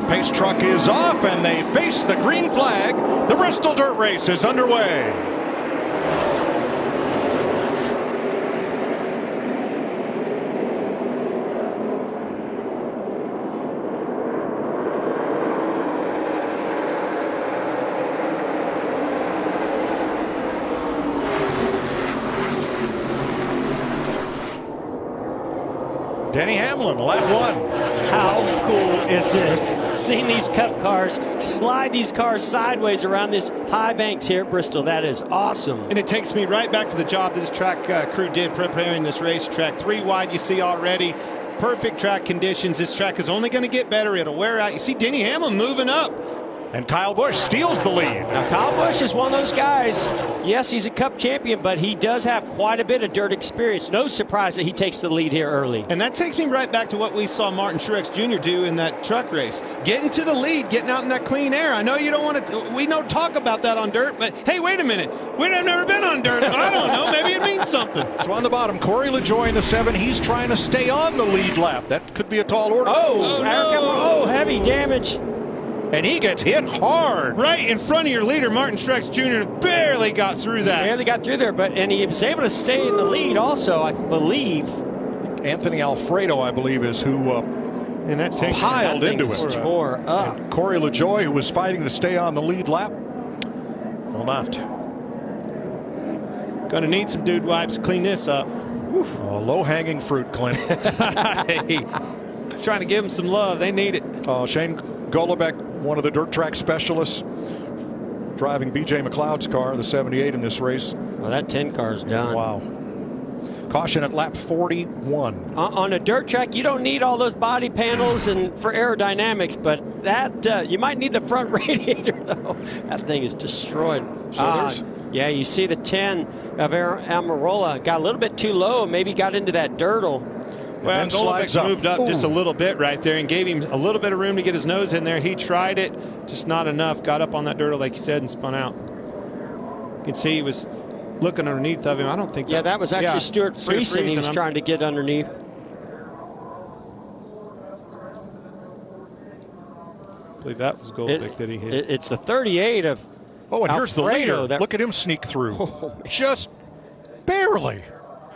Pace truck is off, and they face the green flag. The Bristol Dirt Race is underway. Denny Hamlin, lap 1. How cool is this? Seeing these Cup cars slide these cars sideways around this high banks here at Bristol. That is awesome. And it takes me right back to the job this track crew did preparing this racetrack. 3 wide you see already. Perfect track conditions. This track is only going to get better. It'll wear out. You see Denny Hamlin moving up. And Kyle Busch steals the lead. Now, Kyle Busch is one of those guys. Yes, he's a Cup champion, but he does have quite a bit of dirt experience. No surprise that he takes the lead here early. And that takes me right back to what we saw Martin Truex Jr. do in that truck race. Getting to the lead, getting out in that clean air. I know you don't want to, we don't talk about that on dirt, but hey, wait a minute. We've never been on dirt, but I don't know. Maybe it means something. So on the bottom, Corey LaJoie in the 7. He's trying to stay on the lead lap. That could be a tall order. Oh, heavy damage. And he gets hit hard. Right in front of your leader, Martin Truex Jr. barely got through that. Barely got through there, and he was able to stay in the lead also, I believe. Anthony Alfredo, I believe, is who and that piled into it. Tore up. And Corey LaJoie, who was fighting to stay on the lead lap, will not. Gonna need some dude wipes to clean this up. Oh, low-hanging fruit, Clint. Hey, trying to give them some love. They need it. Shane Golobeck, one of the dirt track specialists, driving B.J. McLeod's car, the 78 in this race. Well, that 10 car's done. Wow. Caution at lap 41. On a dirt track, you don't need all those body panels and for aerodynamics, but that you might need the front radiator, though. That thing is destroyed. Yeah, you see the 10 of Almirola got a little bit too low, maybe got into that dirtle. Well, Golobeck moved up just a little bit right there and gave him a little bit of room to get his nose in there. He tried it, just not enough. Got up on that dirt, like you said, and spun out. You can see he was looking underneath of him. I don't think. Yeah, that was actually Stuart Friesen. He was trying to get underneath. I believe that was Golobeck that he hit. It's the 38 of. Oh, and here's the leader. That, look at him sneak through. Just barely.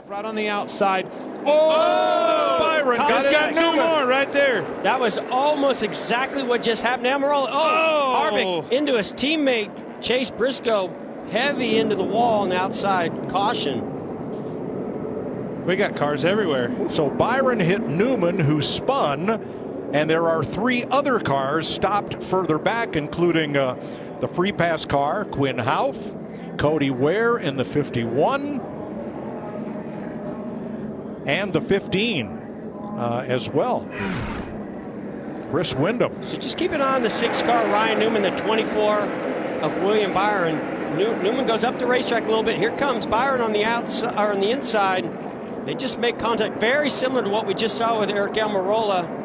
Right on the outside. Oh! Byron got 2 more right there. That was almost exactly what just happened to Almirola. Harvick into his teammate Chase Briscoe, heavy into the wall on the outside. Caution. We got cars everywhere. So Byron hit Newman, who spun, and there are 3 other cars stopped further back, including the free pass car, Quinn Houff, Cody Ware in the 51. And the 15 as well. Chris Windham. So just keep an eye on the 6 car, Ryan Newman, the 24 of William Byron. Newman goes up the racetrack a little bit. Here comes Byron on the outside or on the inside. They just make contact, very similar to what we just saw with Eric Almirola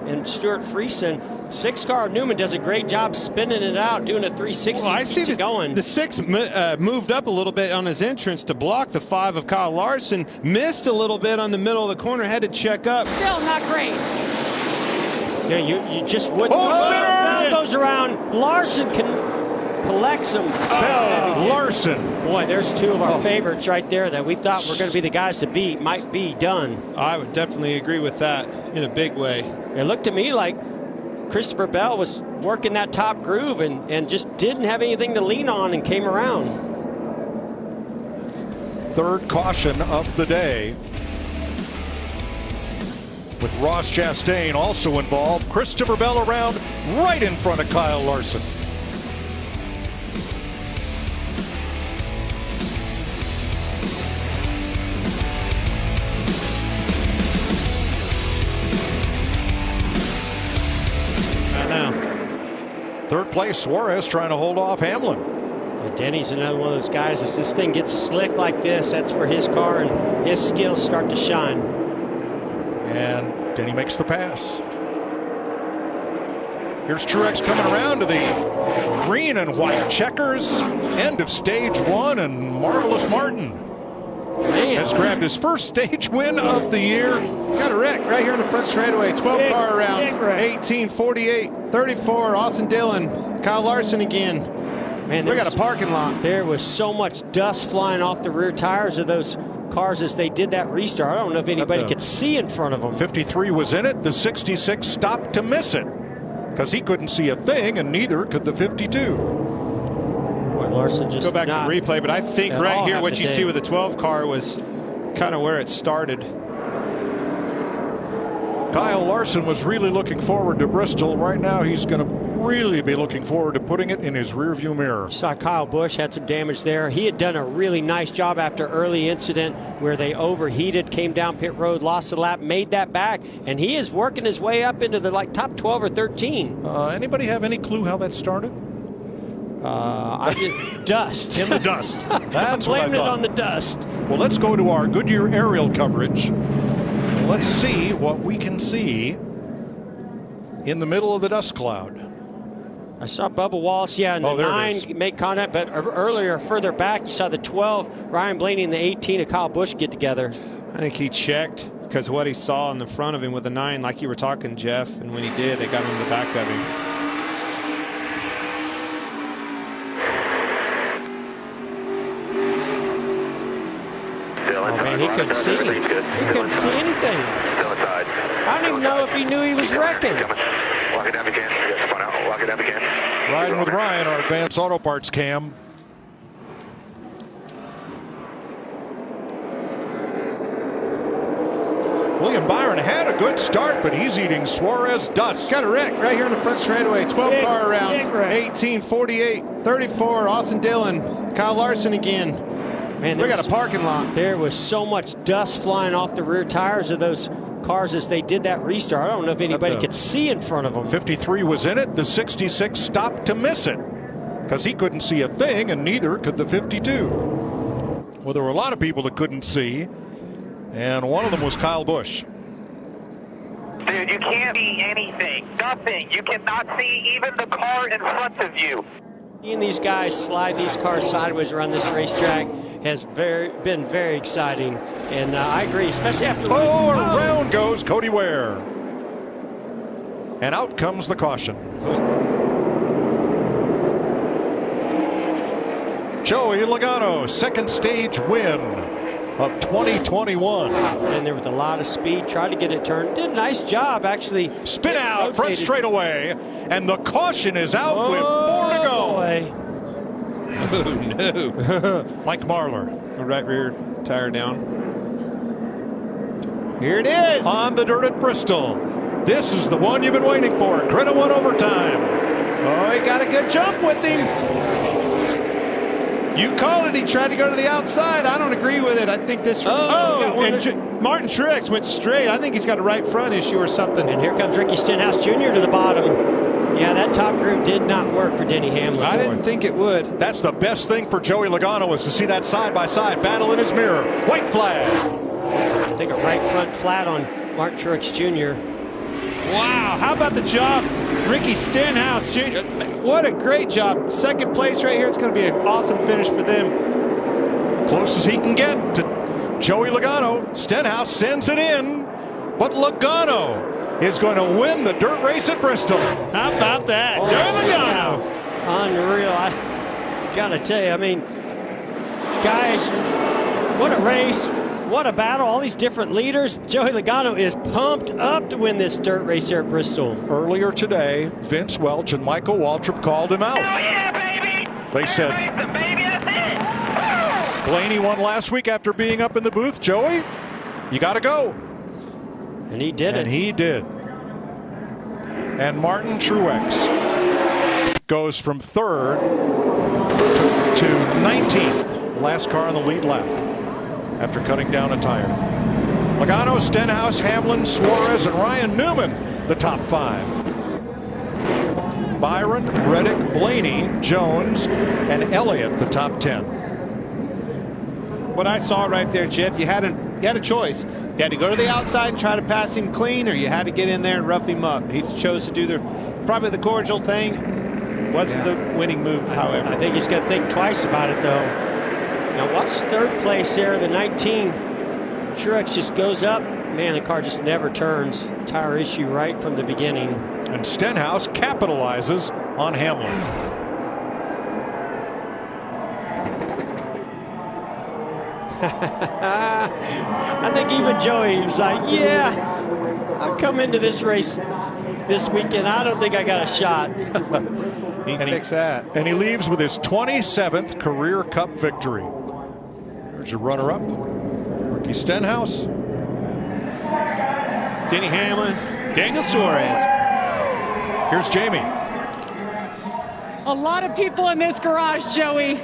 and Stuart Friesen. 6 car Newman does a great job spinning it out, doing a 360. Well, I see it going. The 6 moved up a little bit on his entrance to block the 5 of Kyle Larson. Missed a little bit on the middle of the corner. Had to check up. Still not great. Yeah, you just wouldn't. Bell goes around. Larson collects him. Bell Larson. Boy, there's 2 of our favorites right there that we thought were going to be the guys to beat. Might be done. I would definitely agree with that in a big way. It looked to me like Christopher Bell was working that top groove and just didn't have anything to lean on and came around. 3rd caution of the day, with Ross Chastain also involved. Christopher Bell around right in front of Kyle Larson. Third place, Suarez trying to hold off Hamlin. Denny's another one of those guys. As this thing gets slick like this, that's where his car and his skills start to shine. And Denny makes the pass. Here's Truex coming around to the green and white checkers. End of stage 1, and Marvelous Martin has grabbed his first stage win of the year. Got a wreck right here in the front straightaway. 12-car around. 18:48, 34. Austin Dillon, Kyle Larson again. Man, we got a parking lot. There was so much dust flying off the rear tires of those cars as they did that restart. I don't know if anybody could see in front of them. 53 was in it. The 66 stopped to miss it because he couldn't see a thing, and neither could the 52. Boy, Larson just go back to the replay, but I think right here what you see with the 12 car was kind of where it started. Kyle Larson was really looking forward to Bristol. Right now he's going to really be looking forward to putting it in his rearview mirror. Saw Kyle Busch had some damage there. He had done a really nice job after early incident where they overheated, came down pit road, lost a lap, made that back, and he is working his way up into the top 12 or 13. Anybody have any clue how that started? I just dust. In the dust. That's what I thought. Blaming it on the dust. Well, let's go to our Goodyear aerial coverage. Let's see what we can see in the middle of the dust cloud. I saw Bubba Wallace, and the 9 make contact, but earlier, further back, you saw the 12, Ryan Blaney, and the 18 of Kyle Busch get together. I think he checked because what he saw in the front of him with the 9, like you were talking, Jeff, and when he did, they got him in the back of him. Oh, man, he couldn't see. He couldn't see anything. I don't even know if he knew he was wrecking. Lock it down if you can. Spun out. Lock it down if you can. Riding with Ryan, our advanced auto parts cam. William Byron had a good start, but he's eating Suarez dust. Got a wreck right here in the front straightaway. 12-car around. 18:48, 34. Austin Dillon, Kyle Larson again. Man, we got a parking lot. There was so much dust flying off the rear tires of those cars as they did that restart. I don't know if anybody could see in front of them. 53 was in it. The 66 stopped to miss it because he couldn't see a thing, and neither could the 52. Well, there were a lot of people that couldn't see, and one of them was Kyle Busch. Dude, you can't see anything. Nothing. You cannot see even the car in front of you. Seeing these guys slide these cars sideways around this racetrack has been very exciting, and I agree, especially after. Around goes Cody Ware, and out comes the caution. Joey Logano, second stage win of 2021. And there was a lot of speed, tried to get it turned, did a nice job actually. Spin out front straightaway, and the caution is out with 4 to go. Boy. Oh, no. Mike Marlar. Right rear tire down. Here it is. On the dirt at Bristol. This is the one you've been waiting for. Credit 1 overtime. Oh, he got a good jump with him. You called it. He tried to go to the outside. I don't agree with it. I think this. And Martin Truex went straight. I think he's got a right front issue or something. And here comes Ricky Stenhouse Jr. to the bottom. Yeah, that top group did not work for Denny Hamlin. I didn't think it would. That's the best thing for Joey Logano was to see that side-by-side battle in his mirror. White flag. I think a right front flat on Martin Truex Jr. Wow, how about the job? Ricky Stenhouse Jr. What a great job. Second place right here. It's going to be an awesome finish for them. Close as he can get to Joey Logano. Stenhouse sends it in, but Logano is going to win the dirt race at Bristol. How about that? Joey Logano. Unreal. I got to tell you, I mean, guys, what a race. What a battle. All these different leaders. Joey Logano is pumped up to win this dirt race here at Bristol. Earlier today, Vince Welch and Michael Waltrip called him out. Oh, yeah, baby. They said, Baby, that's it. Blaney won last week after being up in the booth. Joey, you got to go. And he did And he did. And Martin Truex goes from 3rd to 19th. Last car on the lead lap after cutting down a tire. Logano, Stenhouse, Hamlin, Suarez, and Ryan Newman, the top 5. Byron, Reddick, Blaney, Jones, and Elliott, the top 10. What I saw right there, Jeff, you had a choice. You had to go to the outside and try to pass him clean, or you had to get in there and rough him up. He chose to do probably the cordial thing. Wasn't the winning move, however. I think he's going to think twice about it, though. Now watch third place there, the 19. Truex just goes up. Man, the car just never turns. Tire issue right from the beginning. And Stenhouse capitalizes on Hamlin. I think even Joey was like, yeah, I've come into this race this weekend. I don't think I got a shot. He can fix that. And he leaves with his 27th career Cup victory. There's your runner-up, Ricky Stenhouse. Denny Hamlin, Daniel Suarez. Here's Jamie. A lot of people in this garage, Joey,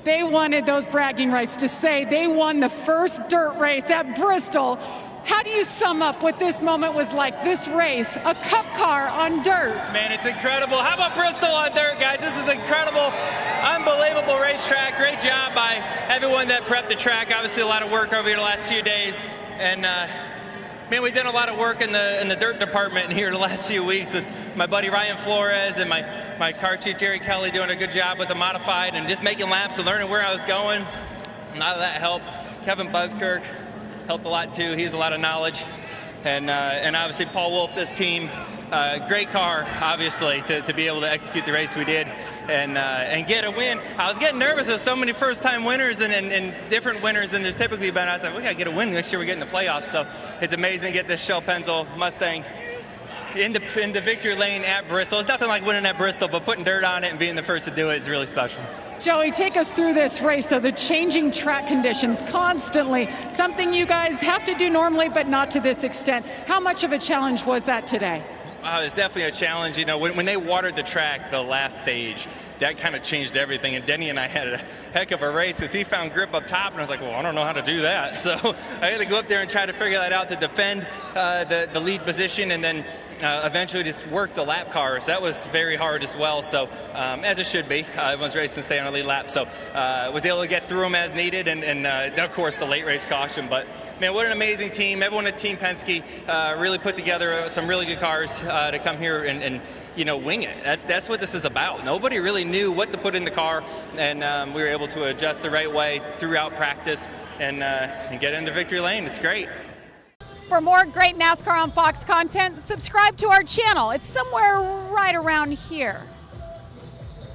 they wanted those bragging rights to say they won the first dirt race at Bristol. How do you sum up what this moment was like, this race, a Cup car on dirt? Man, it's incredible. How about Bristol on dirt, guys? This is incredible, unbelievable racetrack. Great job by everyone that prepped the track. Obviously, a lot of work over here the last few days. And, man, we did a lot of work in the dirt department here the last few weeks with my buddy Ryan Flores and my car chief Jerry Kelly doing a good job with the modified and just making laps and learning where I was going. A lot of that helped. Kevin Buskirk helped a lot too. He has a lot of knowledge. And obviously Paul Wolf, this team, great car, obviously, to be able to execute the race we did and get a win. I was getting nervous. There's so many first-time winners and different winners than there's typically been. I was like, we got to get a win next year. We get in the playoffs. So it's amazing to get this Shell Pennzoil Mustang in the victory lane at Bristol. It's nothing like winning at Bristol, but putting dirt on it and being the first to do it is really special. Joey, take us through this race, though, the changing track conditions constantly, something you guys have to do normally, but not to this extent. How much of a challenge was that today? It's definitely a challenge. You know, when they watered the track the last stage, that kind of changed everything. And Denny and I had a heck of a race because he found grip up top, and I was like, well, I don't know how to do that. So I had to go up there and try to figure that out to defend the lead position and then eventually just work the lap cars. That was very hard as well. So as it should be, everyone's racing to stay on a lead lap. So was able to get through them as needed and of course the late race caution. But man, what an amazing team. Everyone at Team Penske really put together some really good cars to come here and you know, wing it. That's what this is about. Nobody really knew what to put in the car, and we were able to adjust the right way throughout practice and get into victory lane. It's great. For more great NASCAR on Fox content, subscribe to our channel. It's somewhere right around here.